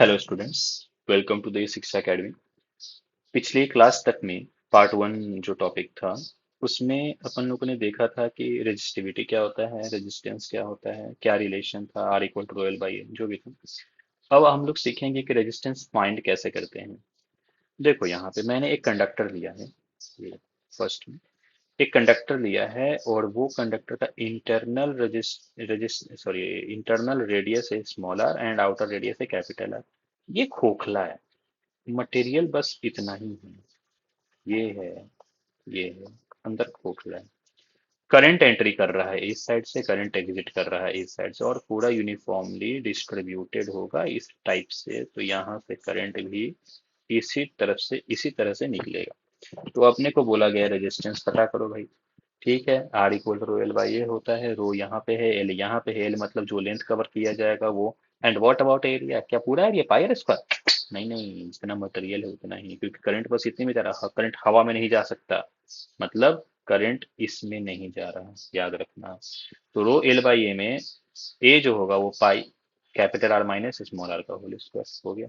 Hello students. Welcome to the Shiksha academy. पिछले class तक में पार्ट वन जो टॉपिक था उसमें अपन लोगों ने देखा था कि रेजिस्टिविटी क्या होता है, रेजिस्टेंस क्या होता है, क्या रिलेशन था R equal to rho l by जो भी था। अब हम लोग सीखेंगे कि रेजिस्टेंस फाइंड कैसे करते हैं। देखो यहाँ पे मैंने एक कंडक्टर लिया है। ये फर्स्ट में एक कंडक्टर लिया है और वो कंडक्टर का इंटरनल रजिस्ट सॉरी इंटरनल रेडियस है small R and outer radius है कैपिटल आर। ये खोखला है। मटेरियल बस इतना ही है। ये है, ये है, अंदर खोखला है। करंट एंट्री कर रहा है इस साइड से, करंट एग्जिट कर रहा है इस साइड से, और पूरा यूनिफॉर्मली डिस्ट्रीब्यूटेड होगा इस टाइप से, तो यहाँ से करंट भी इसी तरह से निकलेगा। तो अपने को बोला गया रेजिस्टेंस पता करो भाई। ठीक है, R equal to L by A होता है, रो यहाँ पे है, एल यहाँ पे है। एल मतलब जो लेंथ कवर किया जाएगा वो। एंड व्हाट अबाउट एरिया, क्या पूरा एरिया पाई आर स्क्वायर? नहीं नहीं, जितना मटेरियल है उतना ही, क्योंकि करंट बस इतने में जा रहा, करंट हवा में नहीं जा सकता। मतलब करंट इसमें नहीं जा रहा, याद रखना। तो रो एल बाई ए में ए जो होगा वो pi capital R minus small R का होल स्क्वायर हो गया।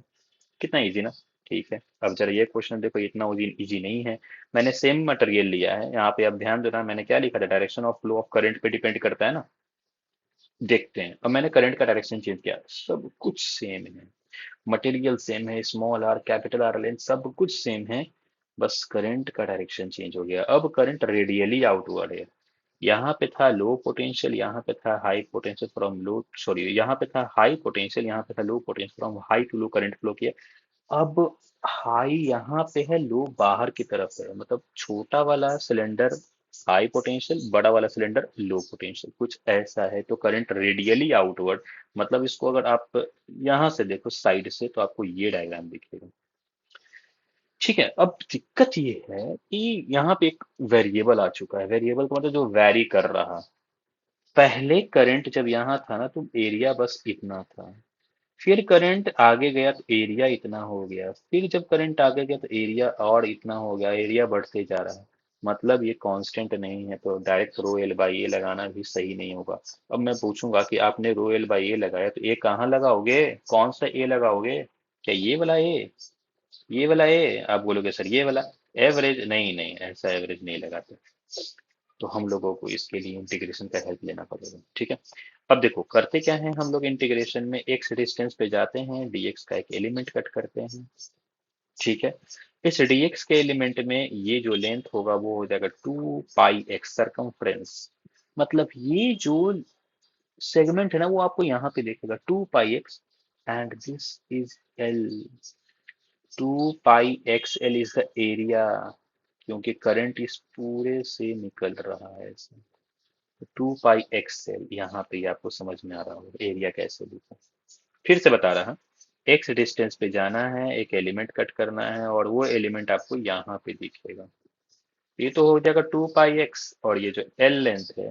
कितना इजी ना। ठीक है, अब जरा ये क्वेश्चन देखो, इतना इजी नहीं है। मैंने सेम मटेरियल लिया है, यहाँ पे अब ध्यान देना, मैंने क्या लिखा था, direction of flow of current पे डिपेंड करता है ना। देखते हैं, अब मैंने करंट का डायरेक्शन चेंज किया, सब कुछ सेम है। मटेरियल सेम है, small are capital R length सब कुछ सेम है। बस करंट का डायरेक्शन चेंज हो गया, अब करंट रेडियली आउटवर्ड है। यहाँ पे था लो पोटेंशियल, यहाँ पे था high potential from low, sorry यहाँ पे था हाई पोटेंशियल, यहाँ पे था low potential, from high to low current flow किया। अब हाई यहाँ पे है, लो बाहर की तरफ है, मतलब छोटा वाला सिलेंडर हाई पोटेंशियल, बड़ा वाला सिलेंडर लो पोटेंशियल, कुछ ऐसा है। तो करंट रेडियली आउटवर्ड, मतलब इसको अगर आप यहाँ से देखो साइड से तो आपको ये डायग्राम दिखेगा। ठीक है, अब दिक्कत ये है कि यहाँ पे एक वेरिएबल आ चुका है। वेरिएबल का मतलब जो वैरी कर रहा। पहले करंट जब यहाँ था ना तो एरिया बस इतना था, फिर करंट आगे गया तो एरिया इतना हो गया, फिर जब करंट आगे गया तो एरिया और इतना हो गया, एरिया बढ़ते जा रहा है। मतलब ये कांस्टेंट नहीं है, तो डायरेक्ट रो एल बाई ए लगाना भी सही नहीं होगा। अब मैं पूछूंगा कि आपने रो एल बाई ए लगाया तो ए कहाँ लगाओगे, कौन सा ए लगाओगे? क्या ये वाला ए, ये वाला ए? आप बोलोगे सर ये वाला। एवरेज नहीं नहीं, ऐसा एवरेज नहीं लगाते। तो हम लोगों को इसके लिए इंटीग्रेशन का हेल्प लेना पड़ेगा। ठीक है, अब देखो करते क्या है हम लोग, इंटीग्रेशन में एक्स डिस्टेंस पे जाते हैं, डीएक्स का एक एलिमेंट कट करते हैं। ठीक है, इस डीएक्स के एलिमेंट में ये जो लेंथ होगा वो हो जाएगा 2 पाई एक्स सरकमफ्रेंस। मतलब ये जो सेगमेंट है ना वो आपको यहाँ पे देखेगा 2 pi x, and this is L. 2 pi x L is the area, क्योंकि करंट इस पूरे से निकल रहा है ऐसे। 2 पाई एक्स एल, यहाँ पे ये आपको समझ में आ रहा होगा एरिया कैसे लिखा। फिर से बता रहा, एक्स डिस्टेंस पे जाना है, एक एलिमेंट कट करना है, और वो एलिमेंट आपको यहाँ पे दिखेगा। ये तो हो जाएगा 2 पाई एक्स, और ये जो एल लेंथ है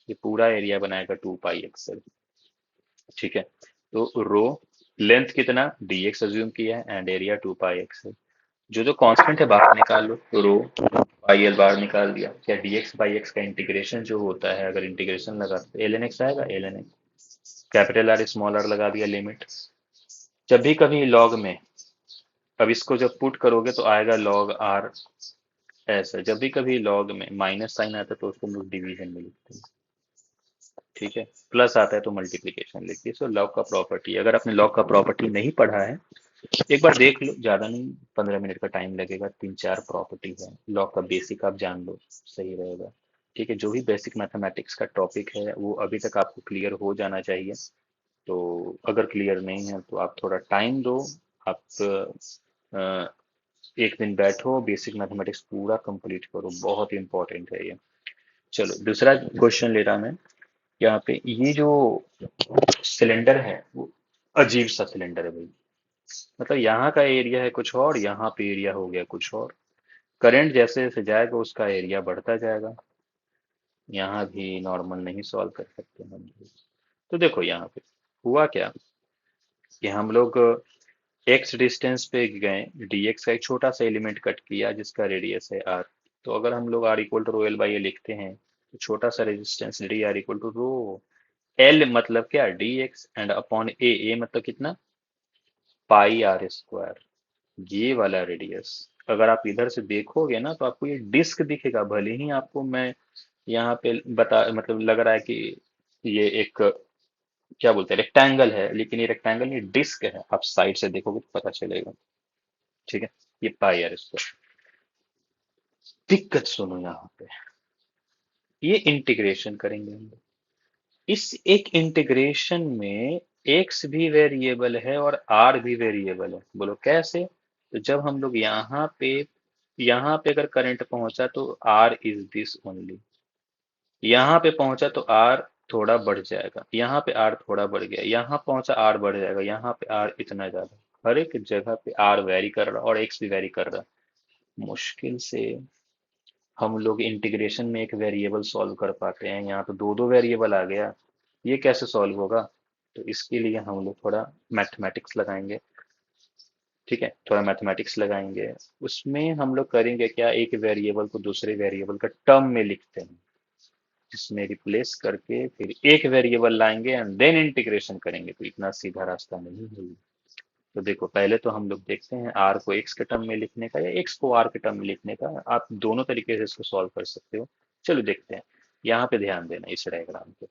ये पूरा एरिया बनाएगा 2 पाई एक्स एल। ठीक है, तो रो लेंथ कितना dx अज्यूम किया है, and area 2 pi x L. जो जो कांस्टेंट है बाहर निकाल लो, तो रो पाई एल बाहर निकाल दिया। क्या dx बाई एक्स का इंटीग्रेशन जो होता है, अगर इंटीग्रेशन लगा तो एल एन एक्स आएगा, L N X capital R small R लगा दिया लिमिट। जब भी कभी लॉग में, अब इसको जब पुट करोगे तो आएगा लॉग आर। ऐसा जब भी कभी लॉग में माइनस साइन आता है तो उसको हम लोग डिवीजन में लिखते हैं। ठीक है, प्लस आता है तो मल्टीप्लीकेशन लिखते हैं। सो लॉग का प्रॉपर्टी, अगर आपने लॉग का प्रॉपर्टी नहीं पढ़ा है एक बार देख लो, ज्यादा नहीं, 15 मिनट का टाइम लगेगा, 3 4 प्रॉपर्टी है। लॉग का बेसिक आप जान लो, सही रहेगा। ठीक है, जो भी बेसिक मैथमेटिक्स का टॉपिक है वो अभी तक आपको क्लियर हो जाना चाहिए। तो अगर क्लियर नहीं है तो आप थोड़ा टाइम दो। आप अ, एक दिन बैठो, बेसिक मैथमेटिक्स पूरा कंप्लीट करो, बहुत इंपॉर्टेंट है ये। चलो दूसरा क्वेश्चन ले रहा मैं। यहाँ पे ये जो सिलेंडर है वो अजीब सा सिलेंडर है भाई। मतलब यहाँ का एरिया है कुछ और, यहाँ पे एरिया हो गया कुछ और। करंट जैसे जैसे जाएगा उसका एरिया बढ़ता जाएगा। यहाँ भी नॉर्मल नहीं सॉल्व कर सकते हम लोग। तो देखो यहाँ पे हुआ क्या कि हम लोग एक्स डिस्टेंस पे गए, डीएक्स का एक छोटा सा एलिमेंट कट किया जिसका रेडियस है आर। तो अगर हम लोग R equal to rho L by A लिखते हैं तो छोटा सा resistance D R equal to rho L, मतलब क्या D X, and upon A, A मतलब कितना पाई आर स्क्वायर, ये वाला रेडियस। अगर आप इधर से देखोगे ना तो आपको ये डिस्क दिखेगा, भले ही आपको मैं यहाँ पे बता मतलब लग रहा है कि ये एक क्या बोलते हैं रेक्टेंगल है, लेकिन ये रेक्टेंगल नहीं डिस्क है, आप साइड से देखोगे तो पता चलेगा। ठीक है, ये पाई आर स्क्वायर। दिक्कत सुनो यहाँ पे, ये इंटीग्रेशन करेंगे हम। इस एक इंटीग्रेशन में एक्स भी वेरिएबल है और आर भी वेरिएबल है। बोलो कैसे? तो जब हम लोग यहाँ पे अगर करंट पहुंचा तो आर इज दिस ओनली, यहाँ पे पहुंचा तो आर थोड़ा बढ़ जाएगा, यहाँ पे आर थोड़ा बढ़ गया, यहाँ पहुंचा आर बढ़ जाएगा, यहाँ पे आर इतना ज्यादा, हर एक जगह पे आर वेरी कर रहा और एक्स भी वेरी कर रहा। मुश्किल से हम लोग इंटीग्रेशन में एक वेरिएबल सॉल्व कर पाते हैं, यहाँ तो दो दो वेरिएबल आ गया, ये कैसे सॉल्व होगा? तो इसके लिए हम लोग थोड़ा मैथमेटिक्स लगाएंगे। ठीक है, थोड़ा मैथमेटिक्स लगाएंगे। उसमें हम लोग करेंगे क्या, एक वेरिएबल को दूसरे वेरिएबल का टर्म में लिखते हैं, जिसमें रिप्लेस करके फिर एक वेरिएबल लाएंगे एंड देन इंटीग्रेशन करेंगे। तो इतना सीधा रास्ता नहीं है ये। तो देखो पहले तो हम लोग देखते हैं आर को एक्स के टर्म में लिखने का या एक्स को आर के टर्म में लिखने का, आप दोनों तरीके से इसको सॉल्व कर सकते हो। चलो देखते हैं। यहाँ पे ध्यान देना इस डायग्राम पे,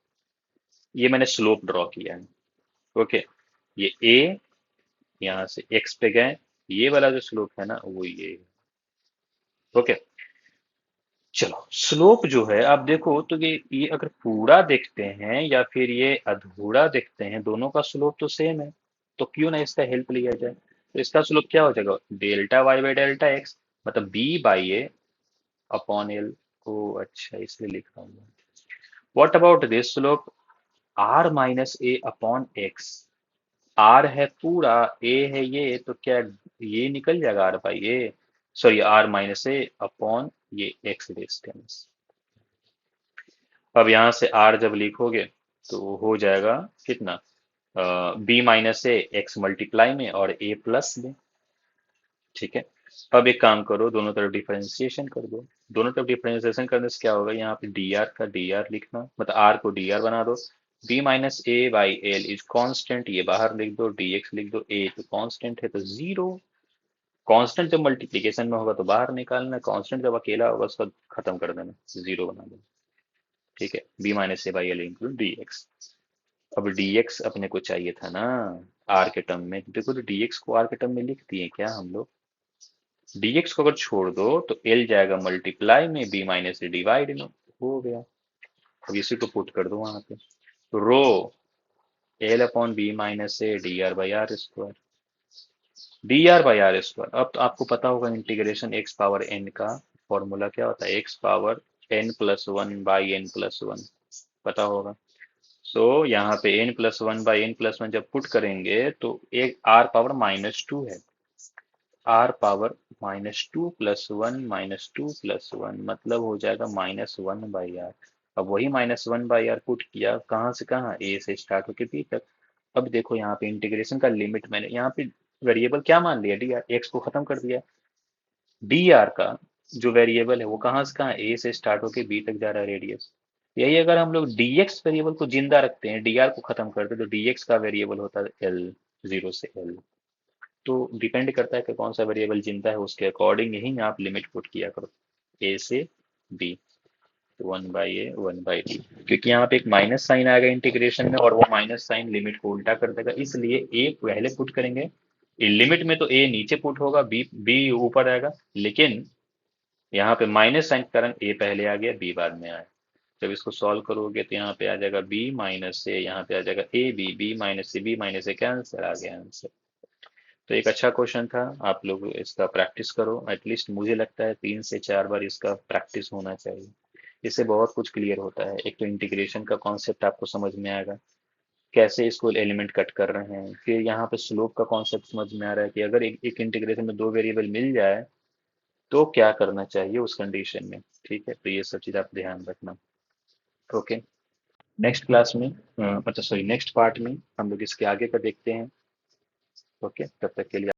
ये मैंने स्लोप ड्रॉ किया है। ओके, ये ए, यहाँ से एक्स पे गए, ये वाला जो स्लोप है ना वो ये। ओके, चलो स्लोप जो है आप देखो तो ये अगर पूरा देखते हैं या फिर ये अधूरा देखते हैं, दोनों का स्लोप तो सेम है। तो क्यों ना इसका हेल्प लिया जाए। तो इसका स्लोप क्या हो जाएगा, delta Y by delta X, मतलब B by A upon L. ओ अच्छा, इसलिए लिख रहा हूँ। What about this slope, R minus A upon X. R है पूरा, ए है ये, तो क्या ये निकल जाएगा R by A, sorry R minus A upon ये एक्स डिस्टेंस। अब यहाँ से आर जब लिखोगे तो हो जाएगा कितना, बी माइनस ए एक्स मल्टीप्लाई में और ए प्लस में। ठीक है, अब एक काम करो, दोनों तरफ डिफरेंशिएशन कर दो। दोनों तरफ डिफरेंशिएशन करने से क्या होगा, यहाँ पे डी आर का डी आर लिखना, मतलब आर को डी आर बना दो। B minus A by L is constant, ये बाहर लिख दो, डी एक्स लिख दो, ए तो कांस्टेंट है तो जीरो। कांस्टेंट जब मल्टीप्लीकेशन में होगा तो बाहर निकालना, कांस्टेंट जब अकेला होगा उसको खत्म कर देना, जीरो बना देना। ठीक है, B minus A by L include D X. अब dx अपने को चाहिए था ना आर के टर्म में, देखो तो dx को आर के टर्म में लिख दिए क्या हम लोग। dx को अगर छोड़ दो तो l जाएगा मल्टीप्लाई में b माइनस से डिवाइड में, हो गया। अब इसी को पुट कर दो वहां पे, तो rho l upon B minus से D R by R square, D R by R square. अब तो आपको पता होगा इंटीग्रेशन एक्स पावर एन का फॉर्मूला क्या होता है, X power N plus one by N plus one, पता होगा। सो यहाँ पे n plus one by N plus one जब पुट करेंगे तो एक आर पावर माइनस टू है, आर पावर -2 + 1 -2 + 1 मतलब हो जाएगा -1 बाई आर। अब वही -1 बाई आर पुट किया, कहाँ से कहाँ, ए से स्टार्ट होके बी तक। अब देखो यहाँ पे इंटीग्रेशन का लिमिट मैंने यहाँ पे वेरिएबल क्या मान लिया, डी आर, एक्स को खत्म कर दिया। डी आर का जो वेरिएबल है वो कहाँ से कहाँ, ए से स्टार्ट होके बी तक जा रहा है रेडियस। यही अगर हम लोग dx वेरिएबल को जिंदा रखते हैं, डी आर को खत्म करते हैं, तो dx का वेरिएबल होता है एल, जीरो से एल। तो डिपेंड करता है कि कौन सा वेरिएबल जिंदा है, उसके अकॉर्डिंग ही आप लिमिट पुट किया करो, ए से बी, 1/a 1/b। क्योंकि यहाँ पे एक माइनस साइन आएगा इंटीग्रेशन में और वो माइनस साइन लिमिट को उल्टा कर देगा, इसलिए ए पहले पुट करेंगे। लिमिट में तो ए नीचे पुट होगा, बी ऊपर आएगा, लेकिन यहाँ पे माइनस साइन के कारण ए पहले आ गया, बी बाद में आया। जब इसको सॉल्व करोगे तो यहाँ पे आ जाएगा बी माइनस ए, यहाँ पे आ जाएगा ए बी, बी माइनस से बी माइनस ए, क्या आंसर आ गया आंसर। तो एक अच्छा क्वेश्चन था, आप लोग इसका प्रैक्टिस करो, एटलीस्ट मुझे लगता है 3 से 4 बार इसका प्रैक्टिस होना चाहिए। इससे बहुत कुछ क्लियर होता है, एक तो इंटीग्रेशन का कॉन्सेप्ट आपको समझ में आएगा, कैसे इसको एलिमेंट कट कर रहे हैं, फिर यहाँ पे स्लोप का कॉन्सेप्ट समझ में आ रहा है कि अगर एक इंटीग्रेशन में दो वेरिएबल मिल जाए तो क्या करना चाहिए उस कंडीशन में। ठीक है, तो ये सब चीज़ आप ध्यान रखना। ओके, नेक्स्ट क्लास में मतलब सॉरी नेक्स्ट पार्ट में हम लोग इसके आगे का देखते हैं। ओके, तब तक के लिए